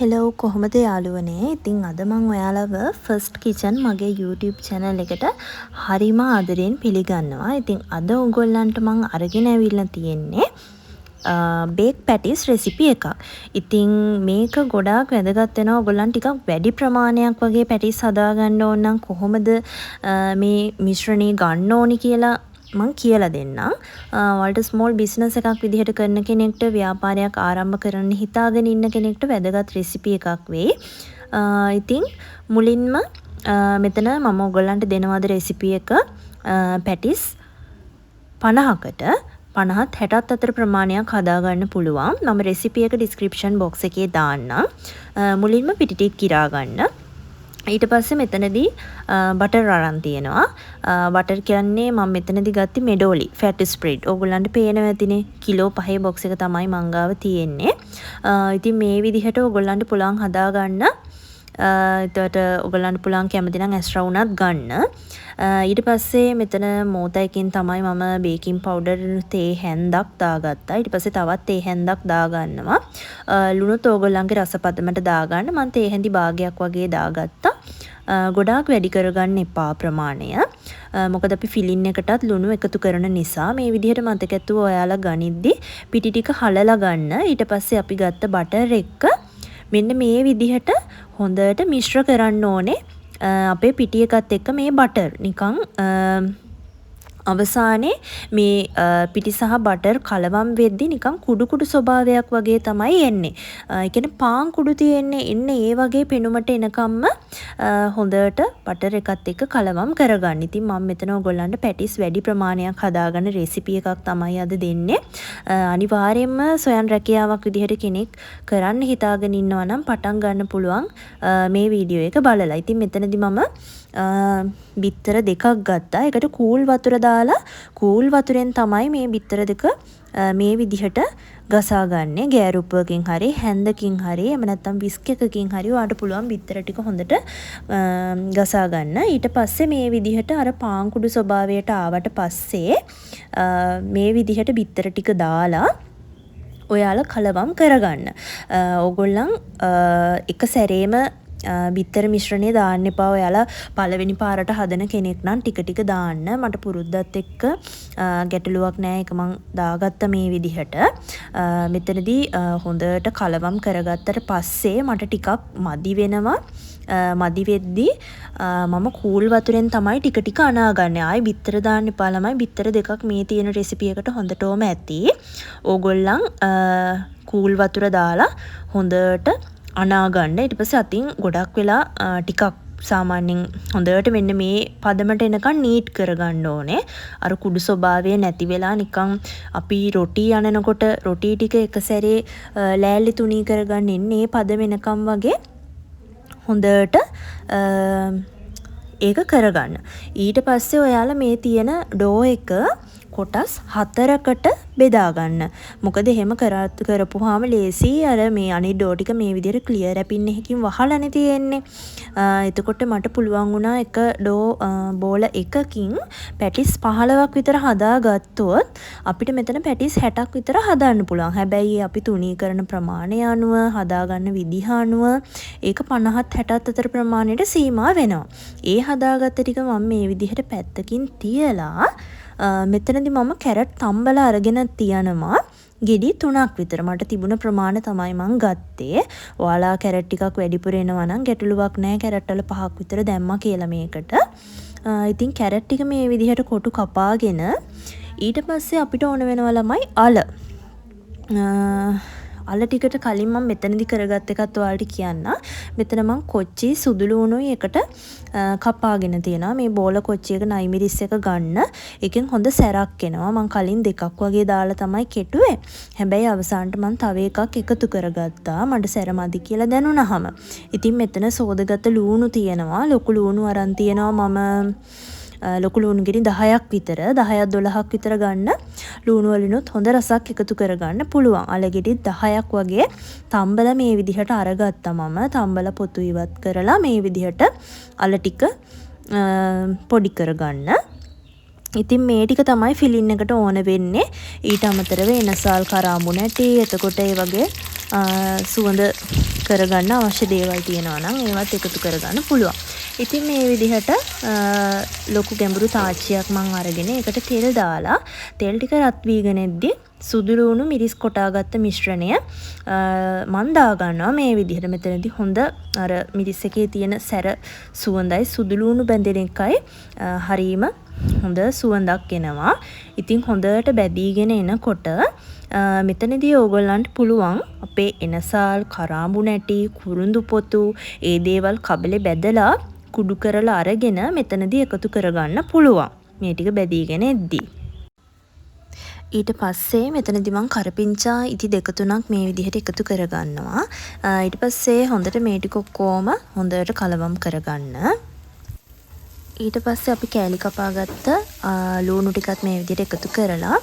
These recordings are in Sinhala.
හෙලෝ කොහොමද යාළුවනේ? ඉතින් අද මම ඔයාලව ෆස්ට් කිචන් මගේ YouTube channel එකට හරිම ආදරෙන් පිළිගන්නවා. ඉතින් අද ඔයගොල්ලන්ට මම අරගෙන ඇවිල්ලා තියෙන්නේ බේක් පැටිස් රෙසිපි එකක්. ඉතින් මේක ගොඩාක් වැදගත් වෙනවා ඔයගොල්ලන් ටිකක් වැඩි ප්‍රමාණයක් වගේ පැටිස් හදාගන්න ඕන නම් කොහොමද මේ මිශ්‍රණය ගන්න ඕනි කියලා මං කියලා දෙන්නම්. වලට ස්මෝල් බිස්නස් එකක් විදිහට කරන කෙනෙක්ට ව්‍යාපාරයක් ආරම්භ කරන්න හිතාගෙන ඉන්න කෙනෙක්ට වැදගත් රෙසිපි එකක් වෙයි. ඉතින් මුලින්ම මෙතන මම ඔයගොල්ලන්ට දෙනවද රෙසිපි එක පැටිස් 50කට 50ත් 60ත් අතර ප්‍රමාණයක් හදාගන්න පුළුවන්. මම රෙසිපි එක ඩිස්ක්‍රිප්ෂන් බොක්ස් එකේ දාන්නම්. මුලින්ම පිටි ටික කිරා ගන්න. ඊට පස්සේ මෙතනදී බටර් අරන් තියෙනවා. බටර් කියන්නේ මම මෙතනදී ගත්තේ මෙඩෝලි ෆැට් ස්ප්‍රෙඩ්. ඕගොල්ලන්ට පේනවා ඇතිනේ කිලෝ 5 බොක්ස් එක තමයි මං ගාව තියෙන්නේ. ඉතින් මේ විදිහට ඕගොල්ලන්ට පුළුවන් හදාගන්න. එතකොට ඔයගොල්ලන්ට පුළුවන් කැමති නම් ඇස්ට්‍රා උනත් ගන්න. ඊට පස්සේ මෙතන මෝතයකින් තමයි මම බේකින් පවුඩර් තේ හැන්දක් දාගත්තා. ඊට පස්සේ තවත් තේ හැන්දක් දාගන්නවා. ලුණුත් ඕගොල්ලන්ගේ රසපතමට දාගන්න. මම තේ හැඳි භාගයක් වගේ දාගත්තා. ගොඩාක් වැඩි කරගන්න එපා ප්‍රමාණය. මොකද අපි ෆිලින් එකටත් ලුණු එකතු කරන නිසා මේ විදිහට මතක ඇතුව ඔයාලා ගනිද්දි පිටි ටික හලලා ගන්න. ඊට පස්සේ අපි ගත්ත බටර් එක මෙන්න මේ විදිහට හොඳට මිශ්‍ර කරන්න ඕනේ අපේ පිටි එකත් එක්ක මේ බටර් නිකන් අවසානයේ මේ පිටි සහ බටර් කලවම් වෙද්දි නිකන් කුඩු කුඩු ස්වභාවයක් වගේ තමයි එන්නේ. ඒ කියන්නේ පාන් කුඩු තියෙන්නේ ඉන්නේ ඒ වගේ පෙනුමට එනකම්ම හොඳට බටර් එකත් එක්ක කලවම් කරගන්න. ඉතින් මම මෙතන ඔයගොල්ලන්ට පැටිස් වැඩි ප්‍රමාණයක් හදාගන්න රෙසිපි එකක් තමයි අද දෙන්නේ. අනිවාර්යයෙන්ම සොයන් රැකියාවක් විදිහට කෙනෙක් කරන්න හිතාගෙන ඉන්නවා නම් පටන් ගන්න පුළුවන් මේ වීඩියෝ එක බලලා. ඉතින් මෙතනදී මම බිත්තර දෙකක් ගත්තා. ඒකට කූල් වතුර දාලා කූල් වතුරෙන් තමයි මේ බිත්තර දෙක මේ විදිහට ගසා ගන්නේ. ගෑරුප්පකින් හරි හැන්දකින් හරි එහෙම නැත්නම් විස්ක් එකකින් හරි ඔයාලට පුළුවන් බිත්තර ටික හොඳට ගසා ගන්න. ඊට පස්සේ මේ විදිහට අර පාන් කුඩු ස්වභාවයට ආවට පස්සේ මේ විදිහට බිත්තර ටික දාලා ඔයාලා කලවම් කරගන්න. ඕගොල්ලන් එක සැරේම බිත්තර මිශ්‍රණය දාන්න එපා. ඔයාලා පළවෙනි පාරට හදන කෙනෙක් නම් ටික ටික දාන්න. මට පුරුද්දත් එක්ක ගැටලුවක් නෑ. ඒක මං දාගත්ත මේ විදිහට. මෙතනදී හොඳට කලවම් කරගත්තට පස්සේ මට ටිකක් මදි වෙනවා. මදි වෙද්දී මම කූල් වතුරෙන් තමයි ටික ටික අනාගන්නේ. ආයි බිත්තර දාන්න එපා ළමයි. බිත්තර දෙකක් මේ තියෙන රෙසිපි එකට හොඳටම ඇති. ඕගොල්ලන් කූල් වතුර දාලා හොඳට අනාගන්න. ඊට පස්සේ අතින් ගොඩක් වෙලා ටිකක් සාමාන්‍යයෙන් හොඳට මෙන්න මේ පදමට එනකන් නීට් කරගන්න ඕනේ. අර කුඩු ස්වභාවය නැති වෙලා නිකන් අපි රොටි අනනකොට රොටි ටික එක සැරේ ලෑල්ලි තුනී කරගන්න ඉන්නේ පද වෙනකම් වගේ හොඳට ඒක කරගන්න. ඊට පස්සේ ඔයාලා මේ තියෙන ඩෝ එක කොටස් 4කට බෙදා ගන්න. මොකද එහෙම කරපුවාම ලේසි අර මේ අනිත් ඩෝ ටික මේ විදිහට ක්ලියර් ඇපින් එකකින් වහලානේ තියෙන්නේ. එතකොට මට පුළුවන් වුණා එක ඩෝ බෝල එකකින් පැටිස් 15ක් විතර හදාගත්තොත් අපිට මෙතන පැටිස් 60ක් විතර හදාන්න පුළුවන්. හැබැයි අපි තුනී කරන ප්‍රමාණය අනුව හදාගන්න විදිහ අනුව ඒක 50ත් 60ත් අතර ප්‍රමාණයට සීමා වෙනවා. ඒ හදාගත්ත ටික මම මේ විදිහට පැත්තකින් තියලා මෙතනදී මම කැරට් තම්බලා අරගෙන තියනවා. ගෙඩි 3ක් විතර මට තිබුණ ප්‍රමාණය තමයි මං ගත්තේ. ඔයාලා කැරට් ටිකක් වැඩිපුර එනවා නම් ගැටලුවක් නැහැ. කැරට් වල 5ක් විතර දැම්මා කියලා මේකට. ඉතින් කැරට් ටික මේ විදිහට කොටු කපාගෙන ඊට පස්සේ අපිට ඕන වෙනවා ළමයි අල. අල ටිකට කලින් මම මෙතනදී කරගත් එකත් ඔයාලට කියන්න. මෙතන මම කොච්චි සුදු ලුණුයි එකට කපාගෙන තියෙනවා. මේ බෝල කොච්චි එක නයිමිරිස් එක ගන්න. එකෙන් හොඳ සැරක් එනවා. මම කලින් දෙකක් වගේ දාලා තමයි කෙටුවේ. හැබැයි අවසානට මම තව එකක් එකතු කරගත්තා. මට සැර මදි කියලා දැනුණාම. ඉතින් මෙතන සෝදගත ලුණු තියෙනවා. ලොකු ලුණු අරන් තියෙනවා මම. ලොකු ලුණු ගෙඩි 10ක් විතර 10ක් 12ක් විතර ගන්න. ලුණු වලිනුත් හොඳ රසක් එකතු කරගන්න පුළුවන්. අල ගෙඩි 10ක් වගේ තම්බලා මේ විදිහට අරගත්තා මම. තම්බලා පොතු ඉවත් කරලා මේ විදිහට අල ටික පොඩි කරගන්න. ඉතින් මේ ටික තමයි ෆිලින් එකට ඕන වෙන්නේ. ඊට අමතරව එනසල් කරාඹු නැටි එතකොට ඒ වගේ සුවඳ කරගන්න අවශ්‍ය දේවල් තියෙනවා නම් ඒවත් එකතු කරගන්න පුළුවන්. ඉතින් මේ විදිහට ලොකු ගැඹුරු තාච්චියක් මම අරගෙන ඒකට තෙල් දාලා තෙල් ටික රත් වීගෙන එද්දි සුදු ලුණු මිරිස් කොටාගත්ත මිශ්‍රණය මම දා ගන්නවා මේ විදිහට. මෙතනදී හොඳ අර මිරිස් එකේ තියෙන සැර සුවඳයි සුදු ලුණු බැඳෙන එකයි හරීම හොඳ සුවඳක් එනවා. ඉතින් හොඳට බැදීගෙන එනකොට මෙතනදී ඕගොල්ලන්ට පුළුවන් අපේ එනසාල් කරාඹු නැටි කුරුඳු පොතු ඒ දේවල් කබලේ බැදලා කුඩු කරලා අරගෙන මෙතනදී එකතු කරගන්න පුළුවන් මේ ටික බැදීගෙන එද්දී. ඊට පස්සේ මෙතනදී මම කරපිංචා ඉති දෙක තුනක් මේ විදිහට එකතු කරගන්නවා. ඊට පස්සේ හොඳට මේ ටික ඔක්කොම හොඳට කලවම් කරගන්න. ඊට පස්සේ අපි කෑලි කපාගත්ත ලුණු ටිකත් මේ විදිහට එකතු කරලා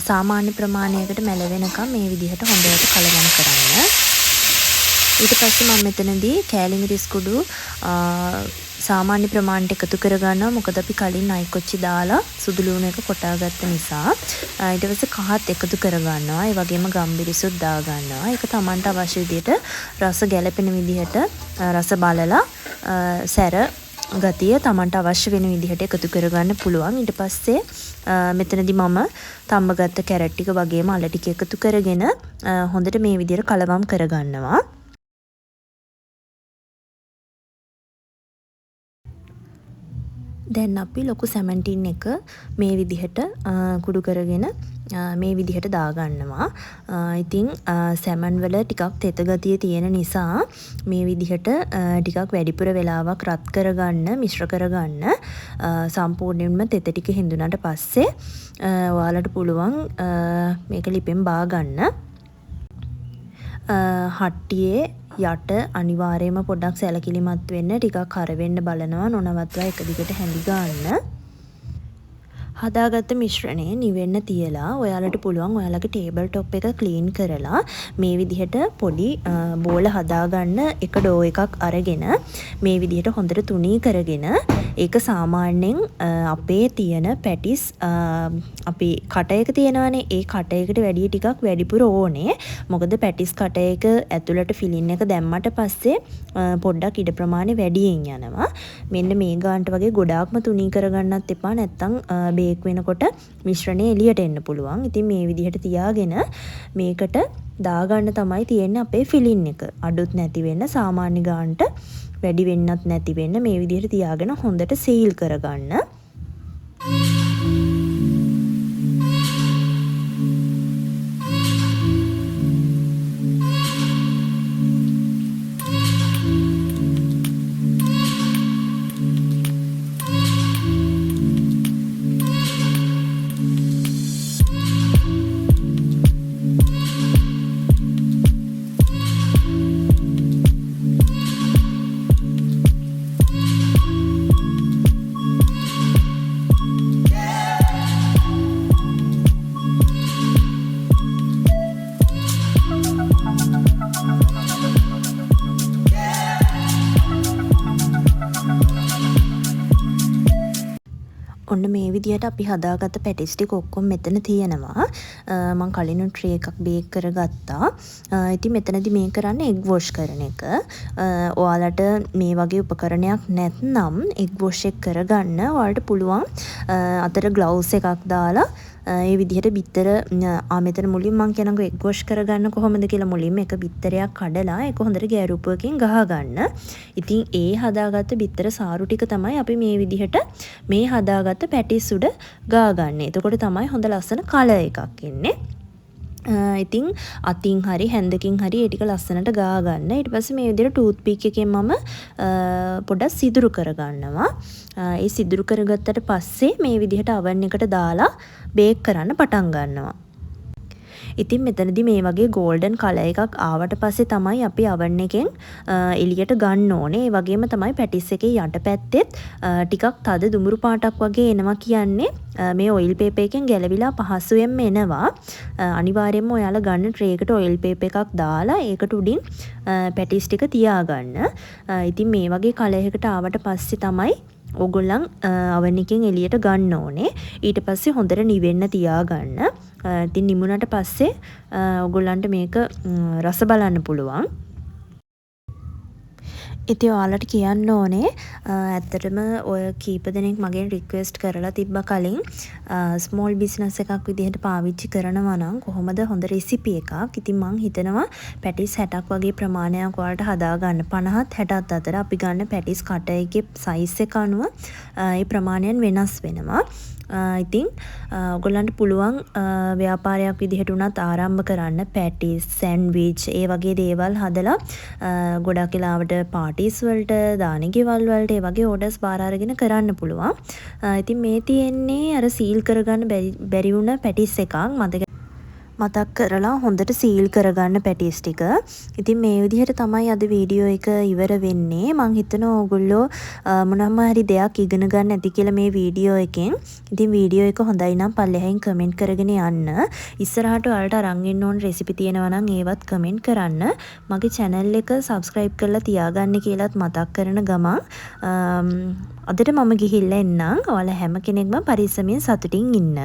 සාමාන්‍ය ප්‍රමාණයකට මැලවෙනකම් මේ විදිහට හොඳට කලවම් කරන්න. ඊට පස්සේ මම මෙතනදී කෑලි මිරිස් කුඩු සාමාන්‍ය ප්‍රමාණයට එකතු කරගන්නවා. මොකද අපි කලින් අයිකොච්චි දාලා සුදු ලුණු එක කොටාගත්ත නිසා. ඊට පස්සේ කහත් එකතු කරගන්නවා. ඒ වගේම ගම්මිරිසුත් දාගන්නවා. ඒක Tamanට අවශ්‍ය විදිහට රස ගැලපෙන විදිහට රස බලලා සැර ගතිය Tamanට අවශ්‍ය වෙන විදිහට එකතු කරගන්න පුළුවන්. ඊට පස්සේ මෙතනදී මම තම්බගත්ත කැරට් ටික වගේම අල ටික එකතු කරගෙන හොඳට මේ විදිහට කලවම් කරගන්නවා. දැන් අපි ලොකු සැමන් ටින් එක මේ විදිහට කුඩු කරගෙන මේ විදිහට දාගන්නවා. ඉතින් සැමන් වල ටිකක් තෙත ගතිය තියෙන නිසා මේ විදිහට ටිකක් වැඩිපුර වෙලාවක් රත් කරගන්න මිශ්‍ර කරගන්න සම්පූර්ණයෙන්ම තෙත ටික හිඳුනට පස්සේ ඔයාලට පුළුවන් මේක ලිපෙන් බා ගන්න. හට්ටියේ යට අනිවාර්යයෙන්ම පොඩ්ඩක් සැලකිලිමත් වෙන්න ටිකක් කර වෙන්න බලනවා නොනවත්වා එක දිගට හැඳි ගන්න. හදාගත්ත මිශ්‍රණය නිවෙන්න තියලා ඔයාලට පුළුවන් ඔයාලගේ ටේබල් টොප් එක ක්ලීන් කරලා මේ විදිහට පොඩි බෝල හදාගන්න එක ඩෝ එකක් අරගෙන මේ විදිහට හොඳට තුනී කරගෙන ඒක සාමාන්‍යයෙන් අපේ තියෙන පැටිස් අපි කටයක තියෙනවානේ ඒ කටයකට වැඩිය ටිකක් වැඩිපුර ඕනේ. මොකද පැටිස් කටයක ඇතුළට ෆිලින් එක දැම්මට පස්සේ පොඩ්ඩක් ඉඩ ප්‍රමාණය වැඩියෙන් යනවා. මෙන්න මේ ගානට වගේ ගොඩාක්ම තුනී කරගන්නත් එපා. නැත්තම් බේක් වෙනකොට මිශ්‍රණය එළියට එන්න පුළුවන්. ඉතින් මේ විදිහට තියාගෙන මේකට දාගන්න තමයි තියෙන්නේ අපේ ෆිලින් එක. අඩුත් නැති වෙන්න සාමාන්‍ය ගානට වැඩි වෙන්නත් නැති වෙන්න මේ විදිහට තියාගෙන හොඳට සීල් කරගන්න. ඔන්න මේ විදිහට අපි හදාගත්ත පැටිස් ටික ඔක්කොම මෙතන තියෙනවා. මම කලින් ට්‍රේ එකක් බේක් කරගත්තා. ඉතින් මෙතනදී මේ කරන්නේ එග් වොෂ් කරන එක. ඔයාලට මේ වගේ උපකරණයක් නැත්නම් එග් වොෂ් එක කරගන්න ඔයාලට පුළුවන් අතට ග්ලව්ස් එකක් දාලා ඒ විදිහට බිත්තර මෙතන මුලින් මම කියනකො එග් වොෂ් කරගන්න කොහොමද කියලා මුලින්ම එක බිත්තරයක් කඩලා ඒක හොඳට ගෑරුපුවකින් ගහ ගන්න. ඉතින් ඒ හදාගත්ත බිත්තර සාරු ටික තමයි අපි මේ විදිහට මේ හදාගත්ත පැටිස් උඩ ගා ගන්න. එතකොට තමයි හොඳ ලස්සන කලර් එකක් එන්නේ. ඉතින් අතින් හරි හැන්දකින් හරි ඒ ටික ලස්සනට ගා ගන්න. ඊට පස්සේ මේ විදිහට ටූත් පික් එකෙන් මම පොඩ්ඩක් සිදුරු කරගන්නවා. ඒ සිදුරු කරගත්තට පස්සේ මේ විදිහට oven එකට දාලා බේක් කරන්න පටන් ගන්නවා. ඉතින් මෙතනදී මේ වගේ golden color එකක් ආවට පස්සේ තමයි අපි oven එකෙන් එළියට ගන්න ඕනේ. ඒ වගේම තමයි පැටිස් එකේ යටපැත්තෙත් ටිකක් තද දුඹුරු පාටක් වගේ එනවා කියන්නේ මේ oil paper එකෙන් ගැලවිලා පහසුවෙන්ම එනවා. අනිවාර්යයෙන්ම ඔයාලා ගන්න tray එකට oil paper එකක් දාලා ඒකට උඩින් පැටිස් ටික තියාගන්න. ඉතින් මේ වගේ color එකකට ආවට පස්සේ තමයි ඕගොල්ලන් oven එකෙන් එළියට ගන්න ඕනේ. ඊට පස්සේ හොඳට නිවෙන්න තියාගන්න. ඉතින් නිමුණට පස්සේ ඕගොල්ලන්ට මේක රස බලන්න පුළුවන්. ඉතින් ඔයාලට කියන්න ඕනේ ඇත්තටම ඔය කීප දෙනෙක් මගෙන් රික්වෙස්ට් කරලා තිබ්බ කලින් ස්මෝල් බිස්නස් එකක් විදිහට පාවිච්චි කරනවා නම් කොහොමද හොඳ රෙසිපි එකක්. ඉතින් මං හිතනවා පැටිස් 60ක් වගේ ප්‍රමාණයක් ඔයාලට හදාගන්න. 50ත් 60ත් අතර අපි ගන්න පැටිස් කට එකේ සයිස් එක අනුව ඒ ප්‍රමාණයන් වෙනස් වෙනවා. ඉතින් ඔයගොල්ලන්ට පුළුවන් ව්‍යාපාරයක් විදිහට උනත් ආරම්භ කරන්න පැටිස්, සෑන්ඩ්විච් ඒ වගේ දේවල් හදලා ගොඩක් වෙලාවට පාටිස් වලට, දාන ගෙවල් වලට ඒ වගේ ඕඩර්ස් බාර අරගෙන කරන්න පුළුවන්. ඉතින් මේ තියෙන්නේ අර සීල් කරගන්න බැරි වුණ පැටිස් එකක්. මතක් කරලා හොඳට සීල් කරගන්න පැටිස් ටික. ඉතින් මේ විදිහට තමයි අද වීඩියෝ එක ඉවර වෙන්නේ. මං හිතනවා ඕගොල්ලෝ මොනම හරි දෙයක් ඉගෙන ගන්න ඇති කියලා මේ වීඩියෝ එකෙන්. ඉතින් වීඩියෝ එක හොඳයි නම් පල්ලෙහායින් කමෙන්ට් කරගෙන යන්න. ඉස්සරහට ඔයාලට අරන් එන්න ඕන රෙසිපි තියෙනවා නම් ඒවත් කමෙන්ට් කරන්න. මගේ channel එක subscribe කරලා තියාගන්න කියලාත් මතක් කරන ගමන් අදට මම ගිහිල්ලා එන්නම්. ඔයාලා හැම කෙනෙක්ම පරිස්සමෙන් සතුටින් ඉන්න.